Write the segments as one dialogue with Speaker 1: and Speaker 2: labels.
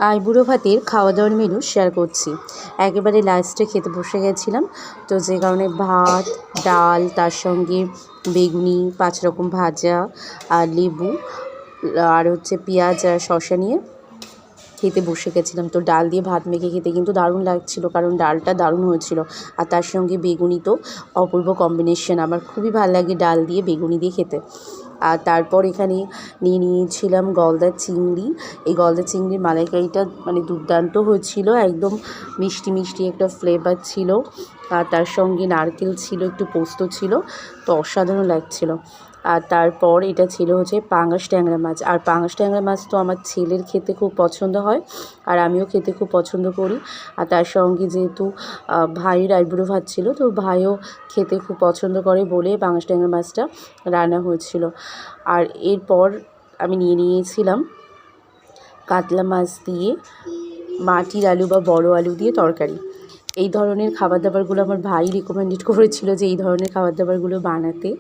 Speaker 1: আইবুড়ো ভাতের খাওয়া দাওয়ার মেনু শেয়ার করছি। একেবারে লাস্টে খেতে বসে গেছিলাম, তো যে কারণে ভাত, ডাল, তার সঙ্গে বেগুনি, 5 রকম ভাজা আর লেবু আর হচ্ছে পেঁয়াজ আর শসা নিয়ে খেতে বসে গেছিলাম। তো ডাল দিয়ে ভাত মেখে খেতে কিন্তু দারুণ লাগছিল, কারণ ডালটা দারুণ হয়েছিল। আর তার সঙ্গে বেগুনি তো অপূর্ব কম্বিনেশন, আমার খুবই ভালো লাগে ডাল দিয়ে বেগুনি দিয়ে খেতে। আর তারপর এখানে নিয়েছিলাম গলদা চিংড়ি। এই গলদা চিংড়ির মালাইকারিটা মানে দুর্দান্ত হয়েছিল, একদম মিষ্টি মিষ্টি একটা ফ্লেভার ছিল। আর তার সঙ্গে নারকেল ছিল, একটু পোস্ত ছিল, তো অসাধারণ লাগছিল। আর তারপর এটা ছিল হচ্ছে পাঙাশ ট্যাংরা মাছ। আর পাঙাশ ট্যাংরা মাছ তো আমার ছেলের খেতে খুব পছন্দ হয়, আর আমিও খেতে খুব পছন্দ করি। আর তার সঙ্গে যেহেতু ভাইয়ের আইবুড়ো ভাত ছিল, তো ভাইও খেতে খুব পছন্দ করে বলে পাঙাশ ট্যাংরা মাছটা রান্না হয়েছিল। আর এরপর আমি নিয়েছিলাম কাতলা মাছ দিয়ে মাটির আলু বা বড় আলু দিয়ে তরকারি। এই ধরনের খাবার দাবারগুলো আমার ভাই রিকমেন্ডেড করেছিল যে এই ধরনের খাবার দাবারগুলো বানাতে।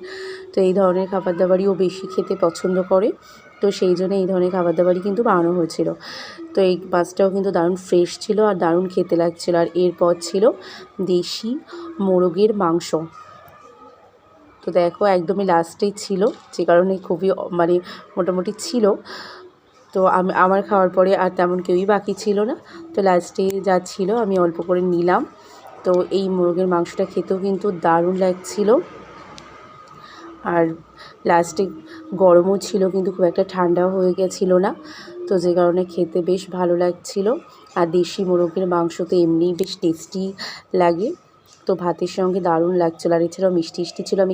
Speaker 1: তো এই ধরনের খাবার দাবারই ও বেশি খেতে পছন্দ করে, তো সেই জন্য এই ধরনের খাবার দাবারই কিন্তু বানানো হয়েছিল। তো এই মাছটাও কিন্তু দারুণ ফ্রেশ ছিল আর দারুণ খেতে লাগছিল। আর এরপর ছিল দেশি মোরগের মাংস। তো দেখো একদমই লাস্টেই ছিল, যে কারণে খুবই মানে মোটামুটি ছিল। তো আমার খাওয়ার পরে আর তেমন কেউই বাকি ছিল না, তো লাস্টে যা ছিল আমি অল্প করে নিলাম। তো এই মুরগির মাংসটা খেতেও কিন্তু দারুণ লাগছিল। আর লাস্টে গরমও ছিল, কিন্তু খুব একটা ঠান্ডাও হয়ে গেছিলো না, তো যে কারণে খেতে বেশ ভালো লাগছিল। আর দেশি মুরগির মাংস তো এমনিই বেশ টেস্টি লাগে, তো ভাতের সঙ্গে দারুণ লাগছিলো। আর এছাড়াও মিষ্টি ছিল, আমি